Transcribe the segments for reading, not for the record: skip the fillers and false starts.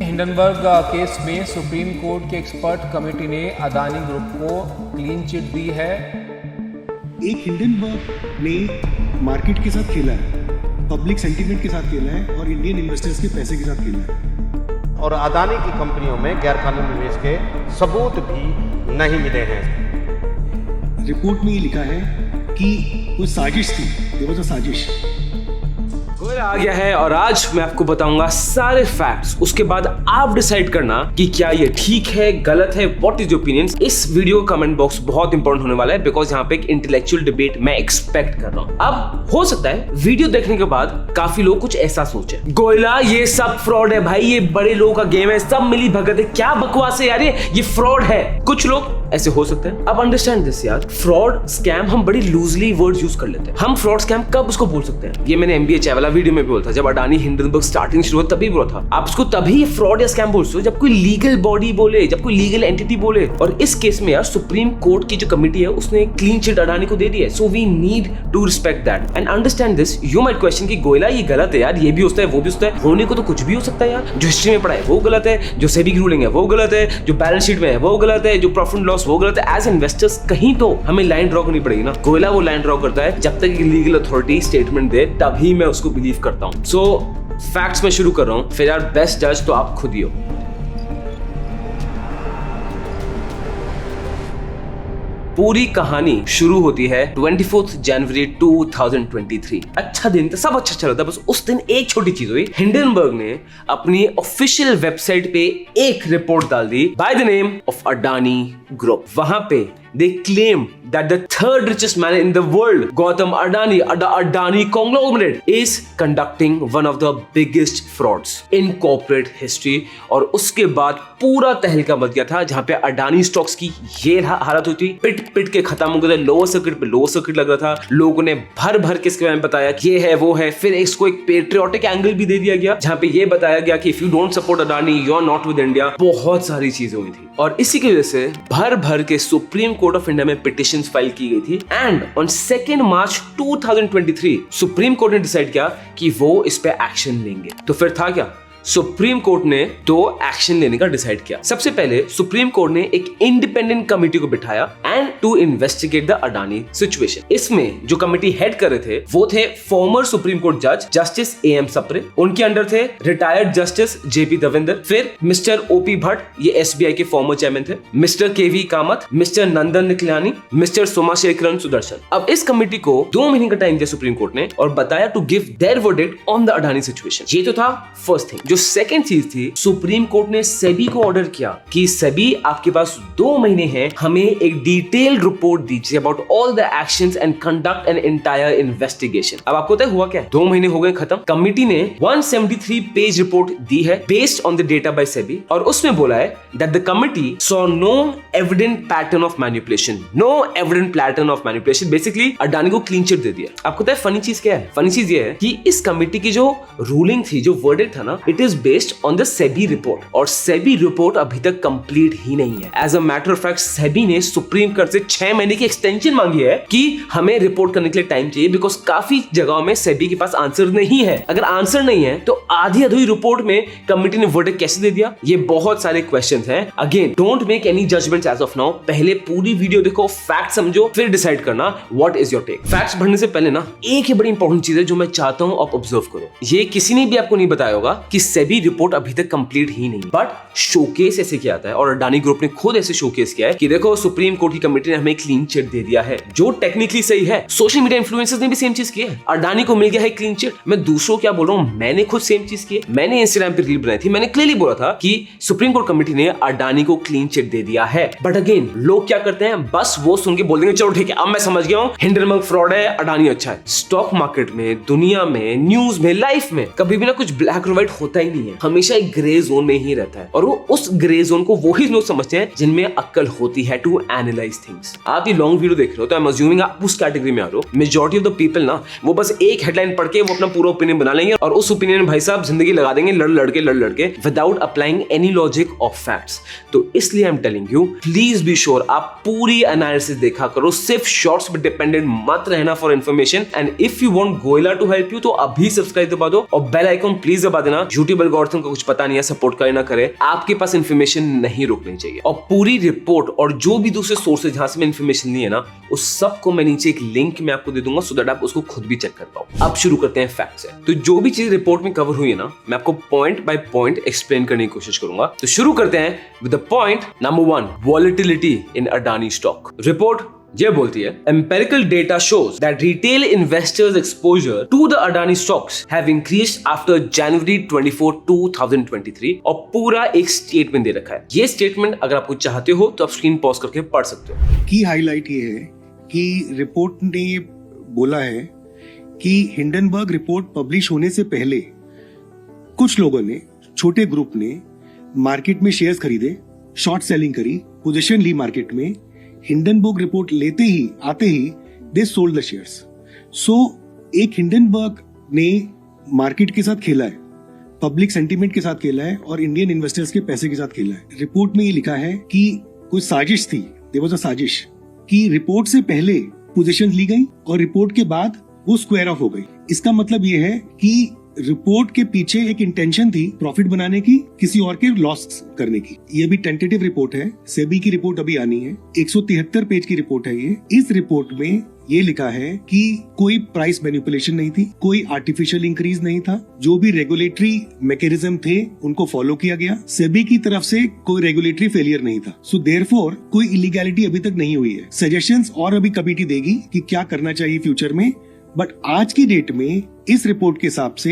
Hindenburg case में supreme court के expert committee ने अदानी ग्रुप को क्लीन चिट दी है। एक हिंडनबर्ग ने मार्केट के साथ खेला है, पब्लिक सेंटीमेंट के साथ खेला है और इंडियन इन्वेस्टर्स के पैसे के साथ खेला है। और अदानी की कंपनियों में गैरकानूनी निवेश के सबूत भी नहीं मिले हैं। रिपोर्ट में ये लिखा है कि कोई साजिश थी, ये वाज अ साजिश। गोयला आ गया है और आज मैं आपको बताऊंगा सारे फैक्ट्स। उसके बाद आप डिसाइड करना कि क्या ये ठीक है, गलत है, व्हाट इज योर ओपिनियंस। इस वीडियो का कमेंट बॉक्स बहुत इंपॉर्टेंट होने वाला है बिकॉज यहाँ पे एक इंटेलेक्चुअल डिबेट मैं एक्सपेक्ट कर रहा हूँ। अब हो सकता है वीडियो देखने के बाद काफी लोग कुछ ऐसा सोचे, गोयला ये सब फ्रॉड है भाई, ये बड़े लोगों का गेम है, सब मिली भगत है, क्या बकवास है यार, ये फ्रॉड है। कुछ लोग ऐसे हो सकते हैं। अब अंडरस्टैंड दिस यार, फ्रॉड स्कैम हम बड़ी लूजली वर्ड्स यूज कर लेते हैं। हम फ्रॉड स्कैम कब उसको बोल सकते हैं? ये मैंने एमबीए चाय वाला वीडियो में भी बोला था, जब अडानी हिंडनबर्ग स्टार्टिंग शुरू हुआ तभी बोला था। आप उसको तभी फ्रॉड या स्कैम बोल सकते हो जब कोई लीगल बॉडी बोले, जब कोई लीगल एंटिटी बोले। और इस केस में यार सुप्रीम कोर्ट की जो कमिटी है उसने क्लीन चिट अडानी को दे दी है। So we need to respect that and understand this. You might question कि गोयला ये गलत है यार, ये भी होता है वो भी होता है, होने को तो कुछ भी हो सकता है यार। जो हिस्ट्री में पढ़ा है वो गलत है, जो सेबी की रूलिंग है वो गलत है, जो बैलेंस शीट में है वो गलत है, जो प्रॉफिट लॉस वो गलत है। एज इन्वेस्टर्स कहीं तो हमें लाइन ड्रॉ करनी पड़ेगी ना। गोयला वो लाइन ड्रॉ करता है जब तक एक लीगल अथॉरिटी स्टेटमेंट दे, तभी मैं उसको बिलीव करता हूं। सो फैक्ट्स में शुरू कर रहा हूं, फिर यार बेस्ट जज तो आप खुद ही हो। पूरी कहानी शुरू होती है 24 जनवरी 2023। अच्छा दिन था, सब अच्छा चल रहा था, बस उस दिन एक छोटी चीज हुई। हिंडनबर्ग ने अपनी ऑफिशियल वेबसाइट पे एक रिपोर्ट डाल दी by the name of Adani group. वहां पे they claim that the third richest man in the world, Gautam Adani, Adani conglomerate, is conducting one of the biggest frauds in corporate history। और उसके बाद पूरा तहलका मच गया था, जहां पे अडानी स्टॉक्स की ये हालत हुई थी, पिट के खत्म हो गए थे। लोअर सर्किट पे लोअर सर्किट लग रहा था, लोगों ने भर के इसके बारे में बताया कि ये है वो है। फिर इसको एक पेट्रियोटिक एंगल भी दे दिया गया, जहां पे ये बताया गया कि if you don't support Adani you are not with India. बहुत सारी चीजें हुई थी और इसी की वजह से भर के सुप्रीम कोर्ट ऑफ इंडिया में पिटिशंस फाइल की गई थी। And on 2 March 2023 supreme court ने डिसाइड किया कि वो इस पे एक्शन लेंगे। तो फिर था क्या? सुप्रीम कोर्ट ने 2 एक्शन लेने का डिसाइड किया। सबसे पहले सुप्रीम कोर्ट ने एक इंडिपेंडेंट कमिटी को बिठाया and to investigate the Adani situation. इसमें जो कमिटी हेड कर रहे थे वो थे फॉर्मर सुप्रीम कोर्ट जज जस्टिस AM सप्रे, उनके अंडर थे रिटायर्ड जस्टिस JP देवेंद्र, फिर मिस्टर OP भट्ट, ये SBI के फॉर्मर चेयरमैन थे, मिस्टर KV कामत, मिस्टर नंदन निकलानी, मिस्टर सोमाशेखरन सुदर्शन। अब इस कमिटी को 2 महीने का टाइम दिया सुप्रीम कोर्ट ने और बताया to give their verdict on the Adani situation. ये तो था फर्स्ट थिंग। जो सेकंड चीज थी, सुप्रीम कोर्ट ने सेबी को ऑर्डर किया कि सेबी आपके पास 2 महीने हैं, हमें एक डिटेल्ड रिपोर्ट दीजिए about all the actions and conduct an entire investigation. अब आपको पता है हुआ क्या? 2 महीने हो गए खत्म। कमिटी ने 173 पेज रिपोर्ट दी है based on the data by SEBI और उसमें बोला है that the committee saw no evident pattern of manipulation, no evident pattern of manipulation. Basically Adani को क्लीन चिट दे दिया। आपको पता है फनी चीज क्या है? फनी चीज ये है कि इस कमिटी की जो रूलिंग थी, जो वर्डिक्ट था ना, it is based on the SEBI report और सेबी रिपोर्ट अभी तक कंप्लीट ही नहीं है। As a matter of fact SEBI ने सुप्रीम कोर्ट से 6 महीने की एक्सटेंशन मांगी है कि हमें रिपोर्ट करने के लिए टाइम चाहिए बिकॉज काफी जगहों में सेबी के पास आंसर नहीं है। अगर आंसर नहीं है तो आधी अधूरी रिपोर्ट में कमिटी ने वर्डिक्ट कैसे दे दिया? ये बहुत सारे क्वेश्चंस हैं। Again don't make any judgements as of now, पहले पूरी वीडियो देखो, फैक्ट समझो, फिर डिसाइड करना what is your take. Facts भरने से पहले ना एक ही बड़ी इंपॉर्टेंट चीज है जो मैं चाहता हूं आप ऑब्जर्व करो। ये किसी ने भी आपको नहीं बताया होगा कि सेबी रिपोर्ट अभी तक कंप्लीट ही नहीं, बट शोकेस ऐसे किया था और अडानी ग्रुप ने खुद ऐसे शोकेस किया है कि देखो सुप्रीम कोर्ट की कमेटी ने हमें क्लीन चिट दे दिया है, जो टेक्निकली सही है। सोशल मीडिया इन्फ्लुएंसर्स ने भी सेम चीज की है, अडानी को मिल गया है क्लीन चिट। मैं दूसरों क्या बोल रहा हूं, मैंने खुद सेम चीज की है। मैंने इंस्टाग्राम पे रील बनाई थी, मैंने क्लियरली बोला था कि सुप्रीम कोर्ट कमेटी ने अडानी को क्लीन चिट दे दिया है। बट अगेन लोग क्या करते हैं, बस वो सुन के बोल देंगे चलो ठीक है अब मैं समझ गया हूं, हिंडनबर्ग फ्रॉड है, अडानी अच्छा है। स्टॉक मार्केट में, दुनिया में, न्यूज में, लाइफ में कभी भी ना कुछ ब्लैक और व्हाइट होता ही नहीं है, हमेशा एक ग्रे जोन में ही रहता है। और वो उस ग्रे जोन को वही लोग समझते हैं जिनमें अक्ल होती है टू एनालाइज थिंग्स। आप ये लॉन्ग वीडियो देख रहे हो तो आई एम अज्यूमिंग आप उस कैटेगरी में आ रहे हो। मेजॉरिटी ऑफ द पीपल ना वो बस एक हेडलाइन पढ़ के वो अपना पूरा ओपिनियन बना लेंगे और उस ओपिनियन में भाई साहब जिंदगी लगा देंगे लड़ लड़ के without applying any logic of facts. तो इसलिए I am telling you please be sure आप पूरी एनालिसिस देखा करो, सिर्फ शॉर्ट्स पे डिपेंडेंट मत रहना for information. And if you want Goyla to help you तो अभी सब्सक्राइब दबा दो और बेल आइकॉन प्लीज दबा देना। यूट्यूब यूट्यूब एल्गोरिथम को कुछ पता नहीं है, सपोर्ट करे ना करे, आपके पास इन्फॉर्मेशन नहीं रोकनी चाहिए। और पूरी रिपोर्ट और जो भी दूसरे सोर्सेज जहां से मैं इन्फॉर्मेशन ली है ना, उस सब को मैं नीचे एक लिंक में आपको दे दूंगा सो दैट आप उसको खुद भी चेक कर पाओ। अब शुरू करते हैं फैक्ट से। तो जो भी चीज रिपोर्ट में कवर हुई है ना, मैं आपको पॉइंट बाय पॉइंट एक्सप्लेन करने की कोशिश करूंगा। तो शुरू करते हैं with the point number 1, volatility in Adani stock. Report ये बोलती है, empirical data shows that retail investors' exposure to the Adani stocks have increased after January 24, 2023 और पूरा एक स्टेटमेंट दे रखा है। ये स्टेटमेंट अगर आप कुछ चाहते हो तो आप स्क्रीन पॉज करके पढ़ सकते हो। की हाईलाइट ये है कि रिपोर्ट ने बोला है कि हिंडनबर्ग रिपोर्ट पब्लिश होने से पहले कुछ लोगों ने, छोटे ग्रुप ने मार्केट में शेयर्स खरीदे, शॉर्ट सेलिंग करी, पोजीशन ली मार्केट में। हिंडनबर्ग रिपोर्ट लेते ही आते ही दे सोल्ड द शेयर्स। सो एक हिंडनबर्ग ने मार्केट के साथ खेला है, पब्लिक सेंटीमेंट के साथ खेला है और इंडियन इन्वेस्टर्स के पैसे के साथ खेला है। रिपोर्ट में ये लिखा है कि कोई साजिश थी, देयर वाज अ साजिश, कि रिपोर्ट से पहले पोजीशंस ली गई और रिपोर्ट के बाद वो स्क्वायर ऑफ हो गई। इसका मतलब ये है कि रिपोर्ट के पीछे एक इंटेंशन थी प्रॉफिट बनाने की, किसी और के लॉस करने की। ये भी टेंटेटिव रिपोर्ट है, सेबी की रिपोर्ट अभी आनी है, 173 पेज की रिपोर्ट है ये। इस रिपोर्ट में ये लिखा है कि कोई प्राइस मैनिपुलेशन नहीं थी, कोई आर्टिफिशियल इंक्रीज नहीं था, जो भी रेगुलेटरी मैकेनिज्म थे उनको फॉलो किया गया, सेबी की तरफ से कोई रेगुलेटरी फेलियर नहीं था। सो देयरफॉर कोई इलीगैलिटी अभी तक नहीं हुई है। सजेशंस और अभी कमेटी देगी कि क्या करना चाहिए फ्यूचर में, बट आज की डेट में इस रिपोर्ट के हिसाब से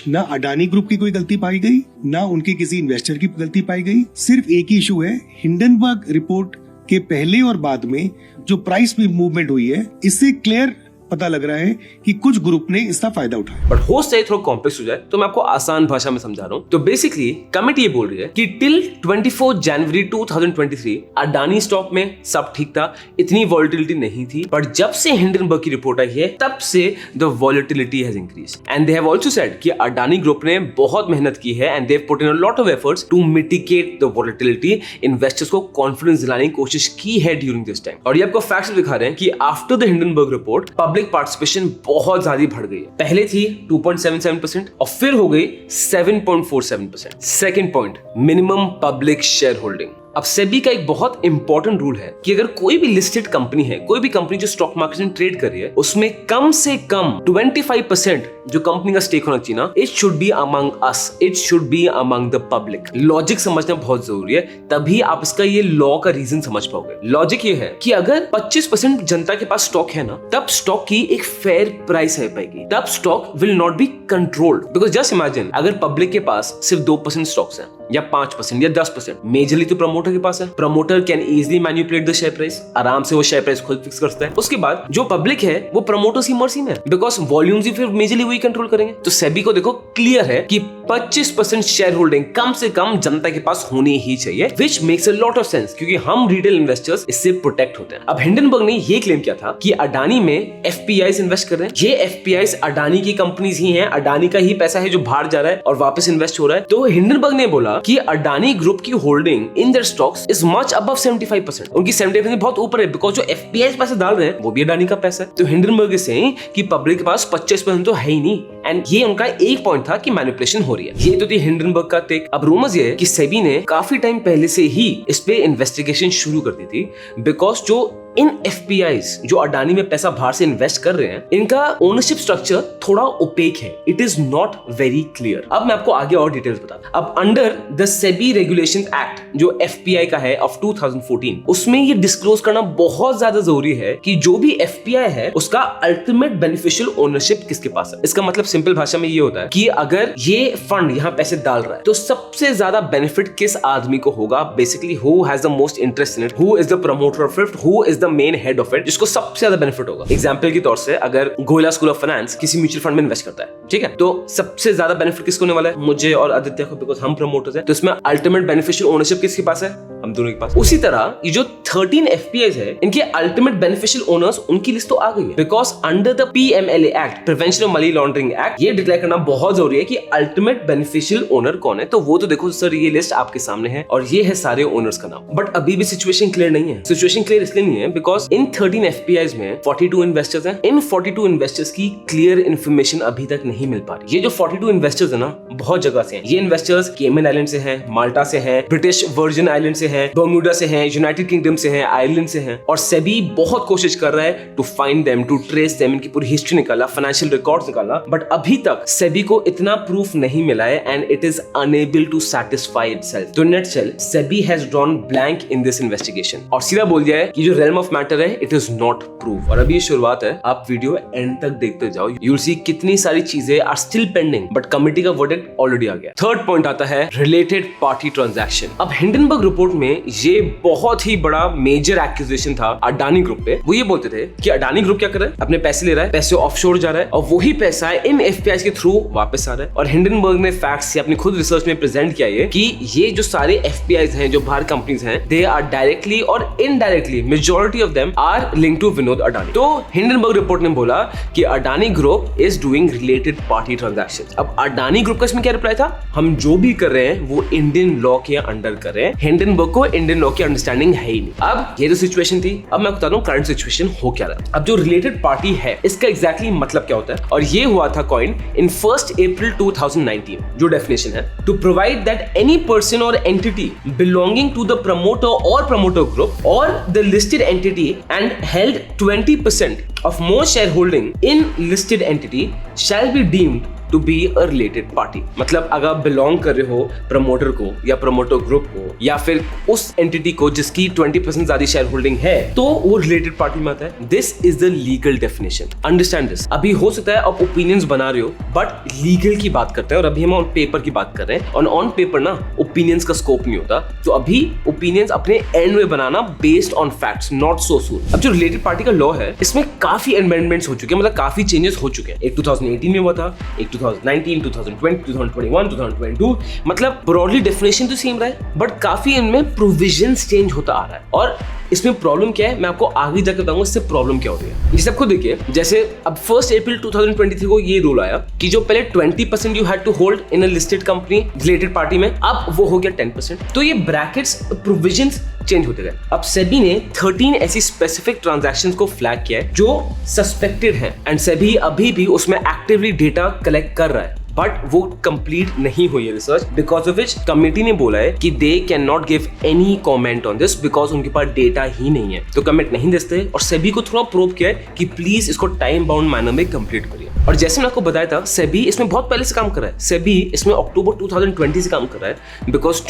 ना अडानी ग्रुप की कोई गलती पाई गई, ना उनके किसी इन्वेस्टर की गलती पाई गई। सिर्फ एक ही इशू है, हिंडनबर्ग रिपोर्ट के पहले और बाद में जो प्राइस में मूवमेंट हुई है, इससे क्लियर पता लग रहा है कि कुछ ग्रुप ने इसका फायदा उठाया। बट हो सके थोड़ा कॉम्प्लेक्स हो जाए तो मैं आपको आसान भाषा में समझा रहा हूं। तो बेसिकली कमिटी ये बोल रही है कि टिल 24 जनवरी 2023 अडानी स्टॉक में सब ठीक था, इतनी वॉलेटिलिटी नहीं थी, बट जब से हिंडनबर्ग की रिपोर्ट आई है तब से the volatility has increase. And they have also said कि अडानी ग्रुप ने बहुत मेहनत की है and they have put in a lot of efforts to mitigate the volatility. Investors को कॉन्फिडेंस दिलाने की कोशिश की है ड्यूरिंग दिस टाइम। और ये आपको फैक्ट्स दिखा रहे हैं कि after the Hindenburg report public participation बहुत ज्यादा बढ़ गई है। पहले थी 2.77% और फिर हो गई 7.47%। Second point, minimum public share holding. अब सेबी का एक बहुत इंपॉर्टेंट रूल है कि अगर कोई भी लिस्टेड कंपनी है, कोई भी कंपनी जो स्टॉक मार्केट में ट्रेड कर रही है, उसमें कम से कम 25% जो कंपनी का स्टेक होना चाहिए ना, it should be among us, it should be among the public. Logic समझना बहुत जरूरी है, तभी आप इसका ये लॉ का रीजन समझ पाओगे। लॉजिक ये है कि अगर 25% जनता के पास स्टॉक है ना, तब स्टॉक की एक फेयर प्राइस है पाएगी, तब stock will not be controlled. Because just imagine अगर पब्लिक के पास सिर्फ 2% स्टॉक्स हैं या 5% या 10%, मेजरली तो प्रमोटर के पास है। Promoter can easily manipulate the share price, आराम से वो शेयर प्राइस खुद फिक्स करता है। उसके बाद जो पब्लिक है वो प्रमोटर्स की मर्जी में है, बिकॉज वॉल्यूम्स ही फिर मेजरली वही कंट्रोल करेंगे। तो सेबी को देखो क्लियर है कि 25% शेयर होल्डिंग कम से कम जनता के पास होनी ही चाहिए, which makes a lot of sense क्योंकि हम रिटेल इन्वेस्टर्स इससे प्रोटेक्ट होते हैं। अब हिंडनबर्ग ने ये क्लेम किया था कि अडानी में एफपीआईज इन्वेस्ट कर रहे हैं, ये एफपीआईज अडानी की कंपनीज ही हैं, अडानी का ही पैसा है जो बाहर जा रहा है और वापस इन्वेस्ट हो रहा है। तो हिंडनबर्ग ने बोला कि अडानी ग्रुप की holding in their stocks is much above 75%। उनकी 75% बहुत ऊपर है, बिकॉज जो एफपीआईज पैसे डाल रहे हैं वो भी अडानी का पैसा है। तो हिंडनबर्ग इज सेइंग कि पब्लिक के पास 25% तो है ही नहीं, एंड ये उनका एक पॉइंट था कि मैनिपुलेशन हो रही है। ये तो थी हिंडनबर्ग का टेक। अब रूमर्स ये है कि सेबी ने काफी टाइम पहले से ही इस पे इन्वेस्टिगेशन शुरू कर दी थी, बिकॉज जो इन एफपीआईज जो अडानी में पैसा बाहर से इन्वेस्ट कर रहे हैं, इनका ओनरशिप स्ट्रक्चर थोड़ा ओपेक है, it is not very clear. अब मैं आपको आगे और डिटेल्स बताता हूं। अब under the SEBI regulation act जो एफपीआई का है ऑफ 2014, उसमें ये डिस्क्लोज करना बहुत ज्यादा जरूरी है कि जो भी एफपीआई है उसका अल्टीमेट बेनिफिशियल ओनरशिप किसके पास है। इसका मतलब सिंपल भाषा में ये होता है कि अगर ये फंड यहाँ पैसे डाल रहा है तो सबसे ज्यादा बेनिफिट किस आदमी को होगा, basically who has the most interest in it, who is the promoter of it, who is the main head of it, जिसको सबसे ज्यादा बेनिफिट होगा। एग्जांपल के तौर से अगर गोयला स्कूल ऑफ फाइनेंस किसी म्यूचुअल फंड में इन्वेस्ट करता है, ठीक है, तो सबसे ज्यादा बेनिफिट किसको होने वाला है, मुझे और आदित्य को, बिकॉज हम प्रमोटर्स हैं। तो इसमें अल्टीमेट बेनिफिशियल ओनरशिप किसके पास है, हम दोनों के पास। उसी तरह ये जो 13 एफपीआईज है, इनके अल्टीमेट बेनिफिशियल ओनर्स उनकी लिस्ट तो आ गई है, because under the PMLA act, prevention of money laundering act, ये डिक्लेयर करना बहुत जरूरी है कि अल्टीमेट बेनिफिशियल ओनर कौन है। तो वो तो देखो सर, ये लिस्ट आपके सामने है और ये है सारे ओनर्स का नाम। बट अभी भी सिचुएशन क्लियर नहीं है। सिचुएशन क्लियर इसलिए नहीं है बिकॉज इन 13 एफपीआईज में 42 इन्वेस्टर्स हैं। इन 42 इन्वेस्टर्स की क्लियर इन्फॉर्मेशन अभी तक नहीं मिल पा रही। ये जो 42 इन्वेस्टर्स है ना, बहुत जगह से हैं। ये इन्वेस्टर्स केमन आइलैंड से हैं, माल्टा से हैं, ब्रिटिश वर्जिन आइलैंड से हैं, बर्मुडा से हैं, यूनाइटेड किंगडम से हैं, आयरलैंड से हैं। और सेबी बहुत कोशिश कर रहा है to find them, to trace them, इनकी पूरी हिस्ट्री निकाला, फाइनेंशियल रिकॉर्ड्स निकाला, बट अभी तक सेबी को इतना प्रूफ नहीं मिला है and it is unable to satisfy itself. तो nutshell, SEBI has drawn blank in this investigation और सीधा बोल दिया है कि जो रेलम ऑफ मैटर है इट इज नॉट प्रूफ। और अभी ये शुरुआत है, आप वीडियो एंड तक देखते जाओ, यू विल सी कितनी सारी चीजें are still pending, but committee का वर्डिक्ट ऑलरेडी आ गया। थर्ड पॉइंट आता है रिलेटेड पार्टी ट्रांजैक्शन। अब हिंडनबर्ग रिपोर्ट में ये बहुत ही बड़ा मेजर एक्विजिशन था अडानी ग्रुप पे। वो ये बोलते थे कि अडानी ग्रुप क्या कर रहा है, अपने पैसे ले रहा है, पैसे ऑफशोर जा रहा है और वही पैसा इन एफपीआई के थ्रू वापस आ रहा है। और हिंडनबर्ग ने फैक्ट्स से अपनी खुद रिसर्च में प्रेजेंट किया है कि ये जो सारे एफपीआई हैं, जो बाहर कंपनीज हैं, दे आर डायरेक्टली और indirectly majority of them are linked to Vinod Adani. तो हिंडनबर्ग रिपोर्ट ने बोला कि Adani group is doing related party transaction. अब अडानी ग्रुप का इसमें क्या रिप्लाई था, हम जो भी कर रहे हैं वो इंडियन लॉ के अंडर कर रहे हैं, हिंडनबर्ग को इंडियन लॉ की अंडरस्टैंडिंग है ही नहीं। अब ये जो सिचुएशन थी, अब मैं बता दूं करंट सिचुएशन हो क्या रहा है। अब जो रिलेटेड पार्टी है इसका एग्जैक्टली मतलब क्या होता है, और ये हुआ था कॉइन इन 1 अप्रैल 2019। जो डेफिनेशन है, to provide that any person और entity belonging to the promoter और प्रमोटर ग्रुप और the listed entity and held 20% of more shareholding in listed entity shall be deemed to be a related party। मतलब अगर आप belong कर रहे हो promoter को या प्रमोटर ग्रुप को या फिर उस एंटिटी को जिसकी 20% ज्यादा शेयर होल्डिंग है, तो वो रिलेटेड पार्टी में आता है। This is the legal definition, understand this. अभी हो सकता है आप ओपिनियंस बना रहे हो, बट लीगल की बात करते हैं और अभी हम ऑन पेपर की बात कर रहे हैं। और ऑन पेपर ना ओपिनियंस का स्कोप नहीं होता, तो अभी ओपिनियंस अपने एंड में बनाना based on facts, not so soon. अब जो रिलेटेड पार्टी का लॉ है इसमें काफी अमेंडमेंट्स हो चुके हैं, मतलब काफी चेंजेस हो चुके हैं। एक 2018 में हुआ था, एक 2019, 2020, 2021, 2022, मतलब ब्रॉडली डेफिनेशन तो सेम रहा है, बट काफी इनमें प्रोविजंस चेंज होता आ रहा है। और इसमें प्रॉब्लम क्या है मैं आपको आगे जाकर बताऊंगा इससे प्रॉब्लम क्या हो रही है। जैसे आप खुद देखिए, जैसे अब 1 अप्रैल 2023 को ये रूल आया कि जो पहले 20% you had to hold in a listed company related party में, अब वो हो गया 10%। तो ये ब्रैकेट्स प्रोविजंस चेंज होते गए। अब सेबी ने 13 ऐसी स्पेसिफिक ट्रांजैक्शंस को फ्लैग किया है जो सस्पेक्टेड हैं एंड सेबी अभी भी उसमें एक्टिवली डेटा कलेक्ट कर रहा है, बट वो कंप्लीट नहीं हुई है research, because of which committee ने बोला है कि they can not give any comment on this because उनके पास डेटा ही नहीं है, तो कमेंट नहीं देते। और सेबी को थोड़ा प्रूव किया है कि प्लीज इसको टाइम बाउंड मैनर में कंप्लीट करिए। और जैसे मैं आपको बताया था, सेबी इसमें बहुत पहले से काम कर रहा है। सेबी इसमें अक्टूबर 2020 से काम कर रहा है, बिकॉज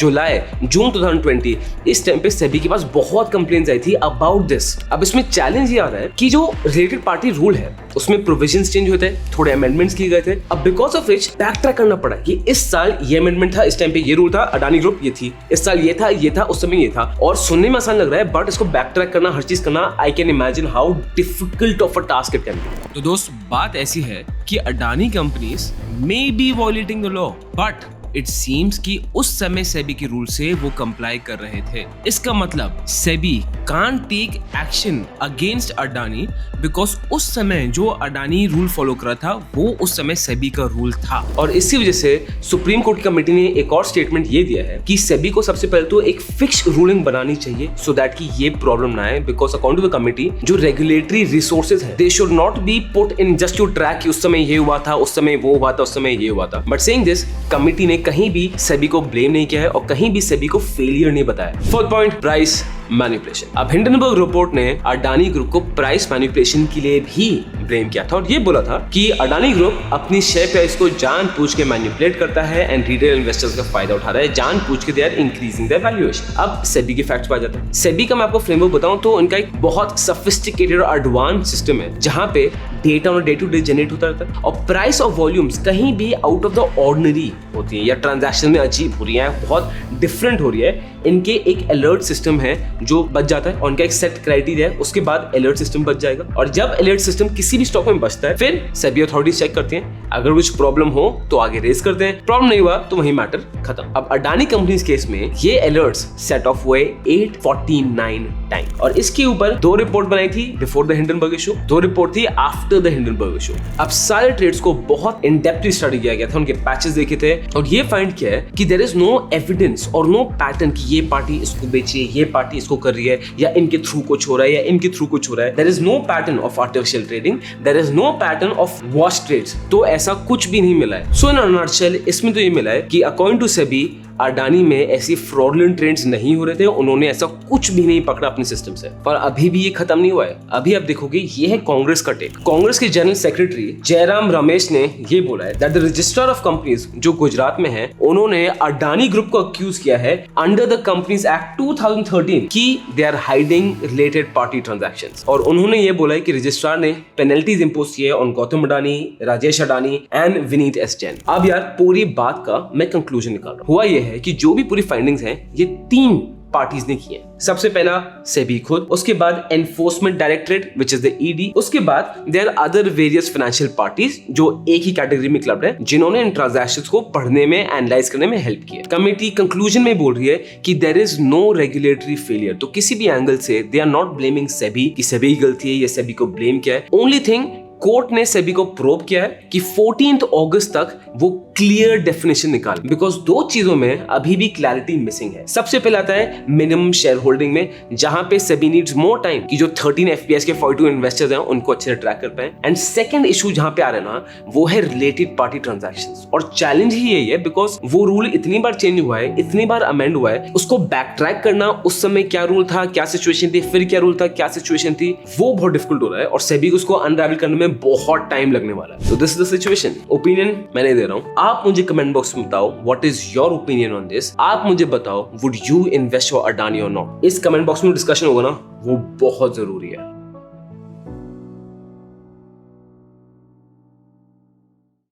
जून 2020 इस टाइम पे सेबी के पास बहुत कंप्लेंट्स आई थी अबाउट दिस। अब इसमें चैलेंज ये आ रहा है कि जो रिलेटेड पार्टी रूल है उसमें प्रोविजंस चेंज हुए थे, थोड़े अमेंडमेंट्स किए गए थे। अब because of which back track करना पड़ा कि इस साल ये अमेंडमेंट था, इस टाइम पे ये रूल था, अडानी ग्रुप ये थी, इस साल ये था, उस समय ये था। और सुनने में आसान लग रहा है, बट इसको बैक ट्रैक करना, हर चीज करना, I can imagine how difficult of a task it can be. तो दोस्त, बात ऐसी है कि Adani companies may be violating the law, but it seems कि उस समय सेबी के रूल से वो कंप्लाई कर रहे थे। इसका मतलब SEBI can't take action against Adani because उस समय जो अडानी रूल फॉलो कर रहा था वो उस समय सेबी का रूल था। और इसी वजह से सुप्रीम कोर्ट कमेटी ने एक और स्टेटमेंट ये दिया है कि सेबी को सबसे पहले तो एक फिक्स रूलिंग बनानी चाहिए सो दैट कि ये प्रॉब्लम ना आए, because according to the committee जो रेगुलेटरी रिसोर्सेज है they should not be put in just to track कि उस समय ये हुआ था, उस समय वो हुआ था, उस समय ये हुआ था। बट सेइंग दिस, कमेटी ने कहीं भी सेबी को ब्लेम नहीं किया है और कहीं भी सेबी को फेलियर नहीं बताया। Fourth point, price manipulation. अब हिंडनबर्ग रिपोर्ट ने अडानी ग्रुप को प्राइस मैनिपुलेशन के लिए भी ब्लेम किया था और ये बोला था कि अडानी ग्रुप अपनी शेयर प्राइस को जानबूझ के मैनिपुलेट करता है एंड रिटेल इन्वेस्टर्स का फायदा उठा रहा है, जानबूझ के they are increasing their valuation. अब सेबी के फैक्ट्स आ जाते हैं। सेबी का मैं आपको फ्रेमवर्क बताऊं तो उनका एक बहुत सोफिस्टिकेटेड और एडवांस सिस्टम है जहां पे data on day to day generate होता रहता है और प्राइस ऑफ वॉल्यूम्स कहीं भी आउट ऑफ द ऑर्डिनरी होती है या ट्रांजैक्शन में अजीब हो रही है, बहुत डिफरेंट हो रही है, इनके एक अलर्ट सिस्टम है जो बच जाता है और उनका एक सेट क्राइटेरिया है, उसके बाद अलर्ट सिस्टम बच जाएगा। और जब अलर्ट सिस्टम किसी भी स्टॉक में बचता है फिर सेबी अथॉरिटीज चेक करती हैं, अगर कुछ प्रॉब्लम हो तो आगे रेज करते हैं, प्रॉब्लम नहीं हुआ तो वही मैटर खत्म। अब अडानी कंपनीज केस में ये अलर्ट्स सेट ऑफ हुए 849 टाइम और इसके ऊपर 2 रिपोर्ट बनाई थी before the Hindenburg issue, 2 report थी आफ्टर द हिंडनबर्ग इशू। अब सारे ट्रेड्स को बहुत इन डेप्थ स्टडी किया गया था, उनके पैचेस देखे थे और ये फाइंड किया है कि देयर इज नो एविडेंस और नो पैटर्न कि ये पार्टी इसको बेची, ये पार्टी को कर रही है या इनके थ्रू कुछ हो रहा है या इनके थ्रू कुछ हो रहा है. There is no pattern of artificial trading, there is no pattern of wash trades. तो ऐसा कुछ भी नहीं मिला है. सो इन अ नटशेल इसमें तो ये मिला है कि अकॉर्डिंग टू सेबी अडानी में ऐसी फ्रॉडलेंट ट्रेड्स नहीं हो रहे थे, उन्होंने ऐसा कुछ भी नहीं पकड़ा अपने सिस्टम से. पर अभी भी ये खत्म नहीं हुआ है. अभी आप देखोगे ये है कांग्रेस का टेक. कांग्रेस के जनरल सेक्रेटरी जयराम रमेश ने ये बोला है that the registrar of companies जो गुजरात में है उन्होंने अडानी ग्रुप को अक्यूज किया है अंडर द कंपनीज एक्ट 2013 कि they are hiding related party transactions. और उन्होंने ये बोला है कि रजिस्ट्रार ने पेनल्टीज इंपोज किए on Gautam Adani, Rajesh Adani and Vineet S Jain. अब यार पूरी बात का मैं कंक्लूजन निकाल रहा हूं. हुआ ये है कि जो भी पूरी फाइंडिंग्स हैं ये 3 पार्टीज ने की है. सबसे पहला सेबी खुद, उसके बाद enforcement directorate which is the ED, उसके बाद their other various financial parties जो एक ही कैटेगरी में क्लब्ड है जिन्होंने इन ट्रांजैक्शंस को पढ़ने में, एनालाइज करने में हेल्प किया. कमेटी कंक्लूजन में बोल रही है कि there is no regulatory failure. तो किसी भी एंगल से they are not blaming SEBI कि सेबी की गलती है या सेबी को ब्लेम किया है. ओनली थिंग कोर्ट ने सेबी को प्रोब किया है कि 14 अगस्त तक वो क्लियर डेफिनेशन निकाल, बिकॉज 2 चीजों में अभी भी क्लैरिटी मिसिंग है. सबसे पहले आता है मिनिमम शेयर होल्डिंग में, जहां पे सेबी नीड्स मोर टाइम कि जो 13 एफपीएस के 42 इन्वेस्टर्स हैं उनको अच्छे से ट्रैक कर पाए. एंड सेकंड इशू जहां पे आ रहा है ना वो है रिलेटेड पार्टी ट्रांजैक्शंस. और चैलेंज ही यही है बिकॉज वो रूल इतनी बार चेंज हुआ है, इतनी बार अमेंड हुआ है, उसको बैक ट्रैक करना उस समय क्या रूल था, क्या सिचुएशन थी, फिर क्या रूल था, क्या सिचुएशन थी, वो बहुत डिफिकल्ट हो रहा है और सेबी को उसको अनरैवल करने में बहुत टाइम लगने वाला है. तो this is the situation. Opinion मैंने दे रहा हूं, आप मुझे कमेंट बॉक्स में बताओ what is your opinion on this. आप मुझे बताओ would you invest for Adani और नॉट. इस कमेंट बॉक्स में डिस्कशन होगा ना, वो बहुत जरूरी है.